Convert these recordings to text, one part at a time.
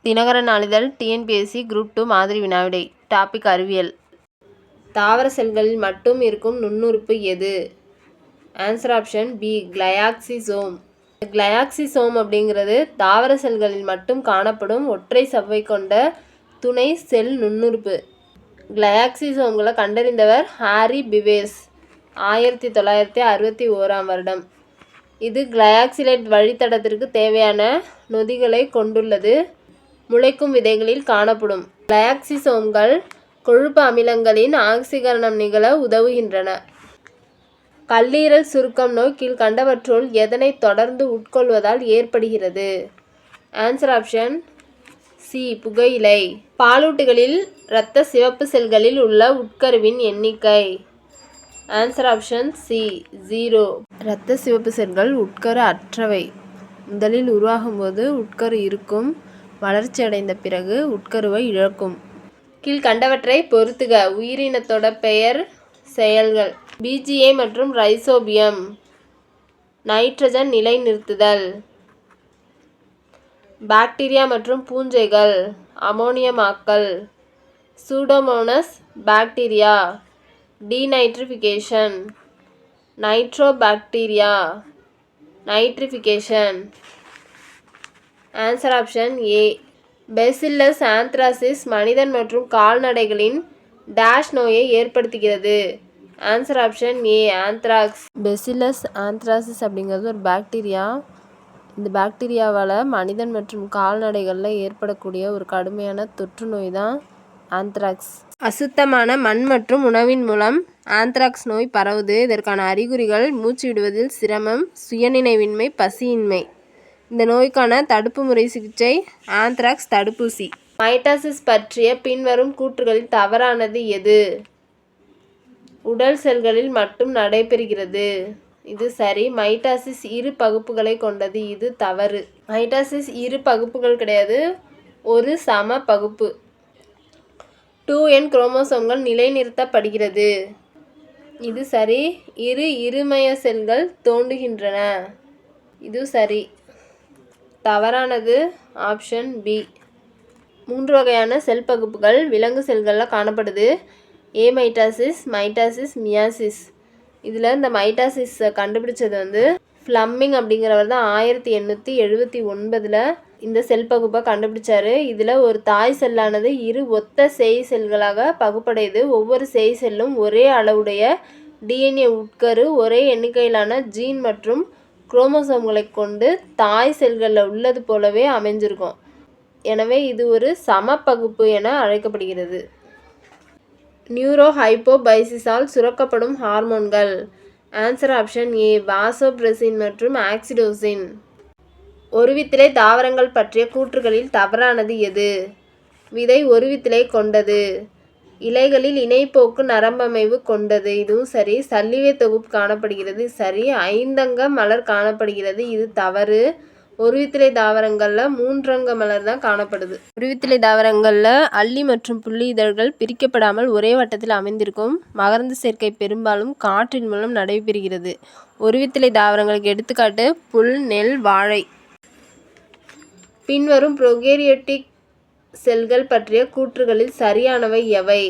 தினகரன் நாளிதழ் TNPSC group 2 மாதிரி வினாவிடை. Topic அறிவியல். தாவர செல்களில் மட்டும் இருக்கும் நுண்ணுறுப்பு எது? Answer option B glyoxysome. Glyoxysome அப்படிங்கிறது தாவர செல்களில் மட்டும் காணப்படும் ஒற்றை சவ்வை கொண்ட துணை செல் நுண்ணுறுப்பு. கிளையாக்சிசோம்களை கண்டறிந்தவர் ஹாரி பிவேஸ் 1961 இது கிளையாக்சிலேட் வழித்தடத்திற்கு தேவையான நொதிகளை கொண்டுள்ளது. முளைக்கும் விதைகளில் காணப்படும் கிளையாக்சிசோம்கள் கொழுப்பு அமிலங்களின் ஆக்சிகரணம் நிகழ உதவுகின்றன. கல்லீரல் சுருக்கம் நோய் கீழ்கண்டவற்றுள் எதனை தொடர்ந்து உட்கொள்வதால் ஏற்படுகிறது? ஆன்சர் ஆப்ஷன் சி புகையிலை. பாலூட்டிகளில் இரத்த சிவப்பு செல்களில் உள்ள உட்கருவின் எண்ணிக்கை? Answer option C 0. இரத்த சிவப்பு செல்கள் உட்கரு அற்றவை. முதலில் உருவாகும்போது உட்கரு இருக்கும், வளர்ச்சி அடைந்த பிறகு உட்கருவை இழக்கும். கீழ்கண்டவற்றை பொறுத்துக. உயிரினத்தோட பெயர், செயல்கள். பிஜிஏ மற்றும் ரைசோபியம். நைட்ரஜன் நிலைநிறுத்துதல். பாக்டீரியா மற்றும் பூஞ்சைகள். அமோனியமாக்கல். Pseudomonas bacteria. Denitrification. Nitrobacteria. Nitrification. Answer option A. Bacillus anthracis மனிதன் மற்றும் கால்நடைகளின் டேஷ் நோயை ஏற்படுத்துகிறது? Answer option A anthrax. Bacillus anthracis அப்படிங்கிறது ஒரு பாக்டீரியா. இந்த பாக்டீரியாவால் மனிதன் மற்றும் கால்நடைகளில் ஏற்படக்கூடிய ஒரு கடுமையான தொற்று நோய் தான் ஆந்த்ராக்ஸ். அசுத்தமான மண் மற்றும் உணவின் மூலம் ஆந்த்ராக்ஸ் நோய் பரவுது. இதற்கான அறிகுறிகள் மூச்சு விடுவதில் சிரமம், சுயநினைவின்மை, பசியின்மை. இந்த நோய்க்கான தடுப்பு முறை சிகிச்சை ஆந்த்ராக்ஸ் தடுப்பூசி. மைட்டாசிஸ் பற்றிய பின்வரும் கூற்றுகளில் தவறானது எது? உடல் செல்களில் மட்டும் நடைபெறுகிறது. இது சரி. மைட்டாசிஸ் இரு பகுப்புகளை கொண்டது. இது தவறு. மைட்டாசிஸ் இரு பகுப்புகள் கிடையாது, ஒரு சம பகுப்பு. 2n குரோமோசோம்கள் நிலைநிறுத்தப்படுகிறது. இது சரி. இரு இருமய செல்கள் தோன்றுகின்றன. இது சரி. தவறானது ஆப்ஷன் பி. 3 வகையான செல் பகுப்புகள் விலங்கு செல்களில் காணப்படுது. Mitosis, mitosis, meiosis. இதில் இந்த மைட்டாசிஸை கண்டுபிடிச்சது ஃப்ளம்மிங் அப்படிங்கிறவர் தான் 1879 இந்த செல் பகுப்பை கண்டுபிடிச்சாரு. இதில் ஒரு தாய் செல்லானது இரு ஒத்த சேய் செல்களாக பகுப்படையுது. ஒவ்வொரு சேய் செல்லும் ஒரே அளவுடைய டிஎன்ஏ உட்கரு, ஒரே எண்ணிக்கையிலான ஜீன் மற்றும் குரோமோசோம்களை கொண்டு தாய் செல்களில் உள்ளது போலவே அமைஞ்சிருக்கும். எனவே இது ஒரு சம பகுப்பு என அழைக்கப்படுகிறது. நியூரோஹைப்போபைசிஸால் சுரக்கப்படும் ஹார்மோன்கள்? ஆன்சர் ஆப்ஷன் ஏ வாசோபிரெசின் மற்றும் ஆக்சிடோசின். ஒருவித்திலை தாவரங்கள் பற்றிய கூற்றுகளில் தவறானது எது? விதை ஒருவித்திலை கொண்டது. இலைகளில் இணைப்போக்கு நரம்பமைவு கொண்டது. இதுவும் சரி. சல்லிவை தொகுப்பு காணப்படுகிறது. சரி. 5 அங்க மலர் காணப்படுகிறது. இது தவறு. ஒருவித்திலை தாவரங்களில் 3 அங்க மலர் தான் காணப்படுது. ஒருவித்திலை தாவரங்களில் அல்லி மற்றும் புள்ளி இதழ்கள் பிரிக்கப்படாமல் ஒரே வட்டத்தில் அமைந்திருக்கும். மகரந்த சேர்க்கை பெரும்பாலும் காற்றின் மூலம் நடைபெறுகிறது. ஒருவித்திலை தாவரங்களுக்கு எடுத்துக்காட்டு புல், நெல், வாழை. பின்வரும் புரோகேரியோட்டிக் செல்கள் பற்றிய கூற்றுகளில் சரியானவை எவை?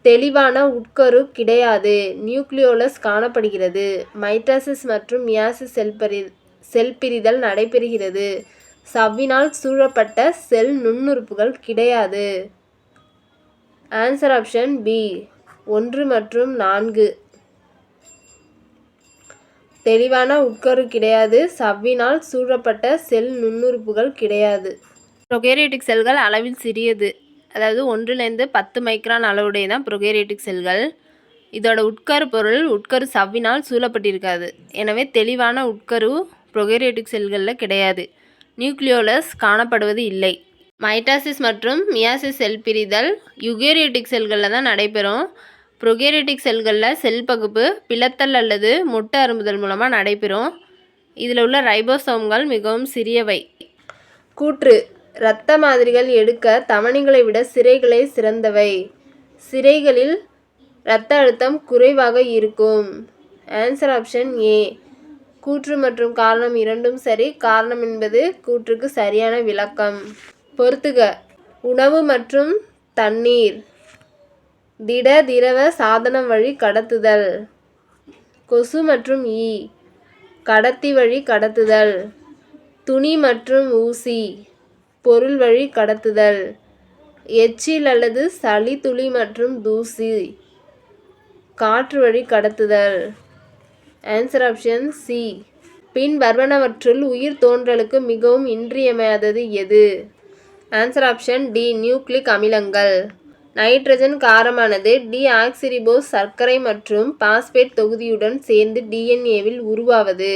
தெளிவான உட்கரு கிடையாது. நியூக்ளியோலஸ் காணப்படுகிறது. மைட்டாசிஸ் மற்றும் மியாசிஸ் செல் பிரிதல் நடைபெறுகிறது. சவ்வினால் சூழப்பட்ட செல் நுண்ணுறுப்புகள் கிடையாது. ஆன்சர் ஆப்ஷன் பி 1 மற்றும் 4. தெளிவான உட்கரு கிடையாது. சவ்வினால் சூழப்பட்ட செல் நுண்ணுறுப்புகள் கிடையாது. ப்ரோகேரியோட்டிக் செல்கள் அளவில் சிறியது. அதாவது 1 - 10 மைக்ரான் அளவுடைய தான் ப்ரோகேரியோட்டிக் செல்கள். இதோட உட்கரு பொருள் உட்கரு சவ்வினால் சூழப்பட்டிருக்காது. எனவே தெளிவான உட்கரு ப்ரோகேரியோட்டிக் செல்களில் கிடையாது. நியூக்ளியோலஸ் காணப்படுவது இல்லை. மைட்டாசிஸ் மற்றும் மியாசிஸ் செல் பிரிதல் யூகேரியோட்டிக் செல்களில் தான் நடைபெறும். ப்ரோகேரியோட்டிக் செல்களில் செல் பகுப்பு பிளத்தல் அல்லது மொட்டு அரும்புதல் மூலமாக நடைபெறும். இதில் உள்ள ரைபோசோம்கள் மிகவும் சிறியவை. கூற்று: இரத்த மாதிரிகள் எடுக்க தமனிகளை விட சிரைகளே சிறந்தவை. சிரைகளில் இரத்த அழுத்தம் குறைவாக இருக்கும். ஆன்சர் ஆப்ஷன் ஏ. கூற்று மற்றும் காரணம் இரண்டும் சரி. காரணம் என்பது கூற்றுக்கு சரியான விளக்கம். பொறுத்துக. உணவு மற்றும் தண்ணீர். திட திரவ சாதனம் வழி கடத்துதல். கொசு மற்றும் ஈ. கடத்தி வழி கடத்துதல். துணி மற்றும் ஊசி. பொருள் வழி கடத்துதல். எச்சில் அல்லது சளி துளி மற்றும் தூசி. காற்று வழி கடத்துதல். Answer option C. பின் வருவனவற்றுள் உயிர் தோன்றலுக்கு மிகவும் இன்றியமையாதது எது? Answer option D. நியூக்ளிக் அமிலங்கள். நைட்ரஜன் காரமானது டிஆக்சிரிபோஸ் சர்க்கரை மற்றும் பாஸ்பேட் தொகுதியுடன் சேர்ந்து டிஎன்ஏவில் உருவாவது.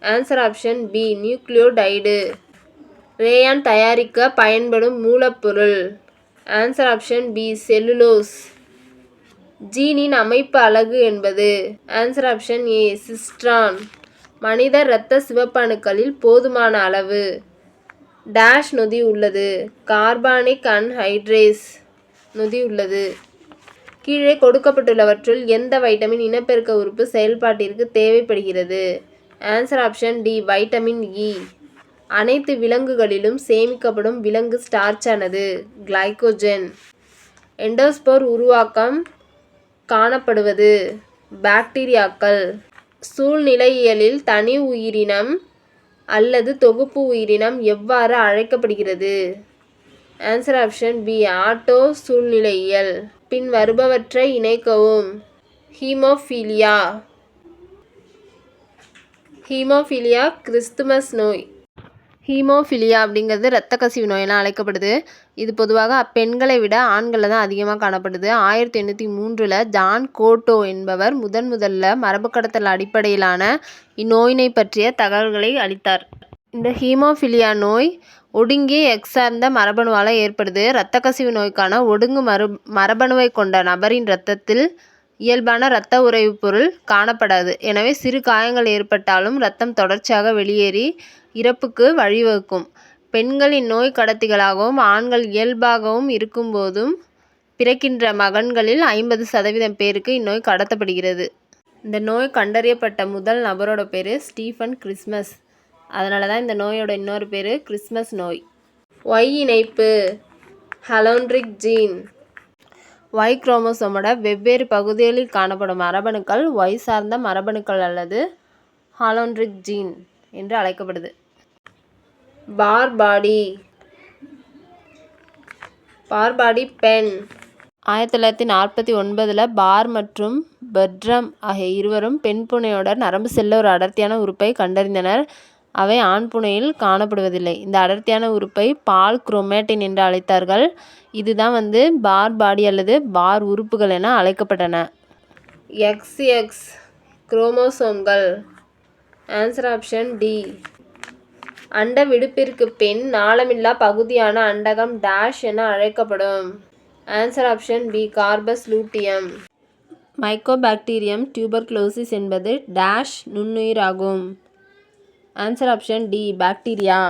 Answer option B. Nucleotide. Rayon தயாரிக்க பயன்படும் மூலப்பொருள். Answer option B. செல்லுலோஸ். ஜீனின் அமைப்பு அலகு என்பது. Answer option A. சிஸ்ட்ரான். மனித இரத்த சிவப்பணுக்களில் போதுமான அளவு டேஷ் நொதி உள்ளது. கார்பானிக் அன்ஹைட்ரேஸ் நொதி உள்ளது. கீழே கொடுக்கப்பட்டுள்ளவற்றுள் எந்த வைட்டமின் இனப்பெருக்க உறுப்பு செயல்பாட்டிற்கு தேவைப்படுகிறது? Answer option D. Vitamin E. அனைத்து விலங்குகளிலும் சேமிக்கப்படும் விலங்கு ஸ்டார்ச்சானது கிளைகோஜன். எண்டோஸ்போர் உருவாக்கம் காணப்படுவது பாக்டீரியாக்கள். சூழ்நிலையியலில் தனி உயிரினம் அல்லது தொகுப்பு உயிரினம் எவ்வாறு அழைக்கப்படுகிறது? Answer option B. ஆட்டோ சூழ்நிலையியல். பின் வருபவற்றை இணைக்கவும். ஹீமோஃபீலியா. ஹீமோஃபீலியா கிறிஸ்துமஸ் நோய். ஹீமோஃபிலியா அப்படிங்கிறது இரத்த கசிவு நோய் என அழைக்கப்படுது. இது பொதுவாக பெண்களை விட ஆண்களில் தான் அதிகமாக காணப்படுது. 1803 ஜான் கோட்டோ என்பவர் முதல்ல மரபு கடத்தல் அடிப்படையிலான இந்நோயினை பற்றிய தகவல்களை அளித்தார். இந்த ஹீமோஃபிலியா நோய் ஒடுங்கிய எக்ஸ் சார்ந்த மரபணுவால் ஏற்படுது. இரத்த கசிவு நோய்க்கான ஒடுங்கு மரபணுவை கொண்ட நபரின் இரத்தத்தில் இயல்பான இரத்த உறைவுப் பொருள் காணப்படாது. எனவே சிறு காயங்கள் ஏற்பட்டாலும் இரத்தம் தொடர்ச்சியாக வெளியேறி இறப்புக்கு வழிவகுக்கும். பெண்கள் இந்நோய் கடத்திகளாகவும் ஆண்கள் இயல்பாகவும் இருக்கும்போதும் பிறக்கின்ற மகன்களில் 50% பேருக்கு இந்நோய் கடத்தப்படுகிறது. இந்த நோய் கண்டறியப்பட்ட முதல் நபரோட பேர் ஸ்டீஃபன் கிறிஸ்மஸ். அதனால தான் இந்த நோயோட இன்னொரு பேர் கிறிஸ்மஸ் நோய். ஒய் இணைப்பு. ஹலோன்ட்ரிக் ஜீன். ஒய் குரோமோசோமோட வெவ்வேறு பகுதிகளில் காணப்படும் மரபணுக்கள் ஒய் சார்ந்த மரபணுக்கள் அல்லது ஹாலோன்ட்ரிக் ஜீன் என்று அழைக்கப்படுது. பார் பாடி. பார் பாடி பெண். 1949 பார் மற்றும் பெர்ட்ரம் ஆகிய இருவரும் பெண் பூனையோட நரம்பு செல்ல ஒரு அடர்த்தியான உறுப்பை கண்டறிந்தனர். அவை ஆண் பூனையில் காணப்படுவதில்லை. இந்த அடர்த்தியான உறுப்பை பால் குரோமேட்டின் என்று அழைத்தார்கள். இதுதான் பார் பாடி அல்லது பார் உறுப்புகள் என அழைக்கப்பட்டன. XX குரோமோசோம்கள். Answer option D. அண்ட விடுப்பிற்கு பின் நாளமில்லா பகுதியான அண்டகம் டேஷ் என அழைக்கப்படும். Answer option B. Corpus luteum. Mycobacterium tuberculosis என்பது டேஷ் நுண்ணுயிர் ஆகும். Answer option D. பாக்டீரியா.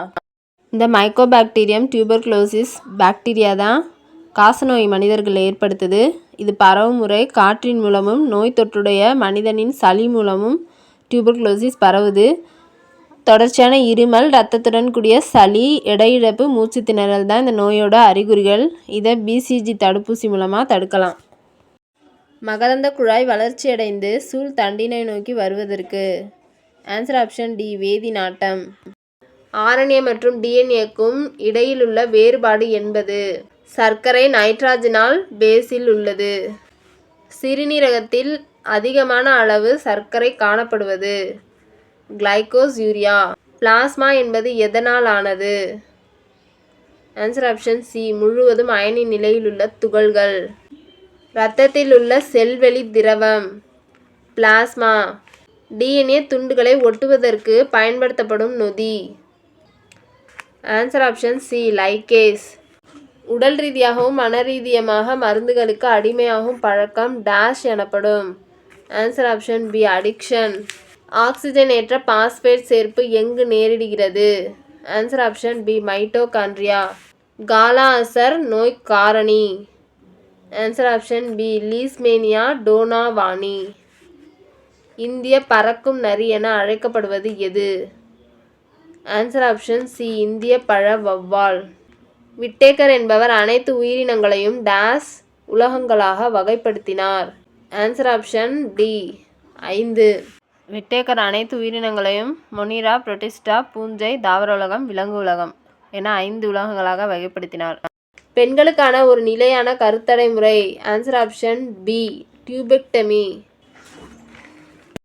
இந்த மைக்கோபாக்டீரியம் டியூபர்குலோசிஸ் பாக்டீரியா தான் காசநோய் மனிதர்கள் ஏற்படுத்துது. இது பரவும் முறை காற்றின் மூலமும் நோய் தொற்றுடைய மனிதனின் சளி மூலமும் டியூபர்குலோசிஸ் பரவுது. தொடர்ச்சியான இருமல், இரத்தத்துடன் கூடிய சளி, எடையிழப்பு, மூச்சு திணறல் தான் இந்த நோயோட அறிகுறிகள். இதை BCG தடுப்பூசி மூலமாக தடுக்கலாம். மகரந்த குழாய் வளர்ச்சியடைந்து சூழ் தண்டினை நோக்கி வருவதற்கு. Answer option D. வேதி நாட்டம். RNA மற்றும் DNAக்கும் இடையிலுள்ள வேறுபாடு என்பது. சர்க்கரை நைட்ரஜனால் பேஸில் உள்ளது. சிறுநீரகத்தில் அதிகமான அளவு சர்க்கரை காணப்படுவது. கிளைகோஸ் யூரியா. பிளாஸ்மா என்பது எதனால் ஆனது? Answer option C. முழுவதும் அயனி நிலையிலுள்ள துகள்கள். இரத்தத்தில் உள்ள செல்வெளி திரவம். பிளாஸ்மா. DNA துண்டுகளை ஒட்டுவதற்கு பயன்படுத்தப்படும் நொதி. Answer option C. லைகேஸ். உடல் ரீதியாகவும் மனரீதியமாக மருந்துகளுக்கு அடிமையாகும் பழக்கம் டேஷ் எனப்படும். Answer option B. அடிக்ஷன். ஆக்சிஜனேற்ற பாஸ்பேட் சேர்ப்பு எங்கு நேரிடுகிறது? Answer option B. Mitochondria. Kala azar நோய் காரணி. Answer option B. Leishmania donovani. இந்திய பறக்கும் நரி என அழைக்கப்படுவது எது? Answer option C. இந்திய பழ வௌவால். விட்டேக்கர் என்பவர் அனைத்து உயிரினங்களையும் டேஸ் உலகங்களாக வகைப்படுத்தினார். Answer option D 5. விட்டேக்கர் அனைத்து உயிரினங்களையும் மொனிரா, புரோட்டிஸ்டா, பூஞ்சை, தாவர உலகம், விலங்கு உலகம் என 5 உலகங்களாக வகைப்படுத்தினார். பெண்களுக்கான ஒரு நிலையான கருத்தடை முறை. Answer option B tubectomy.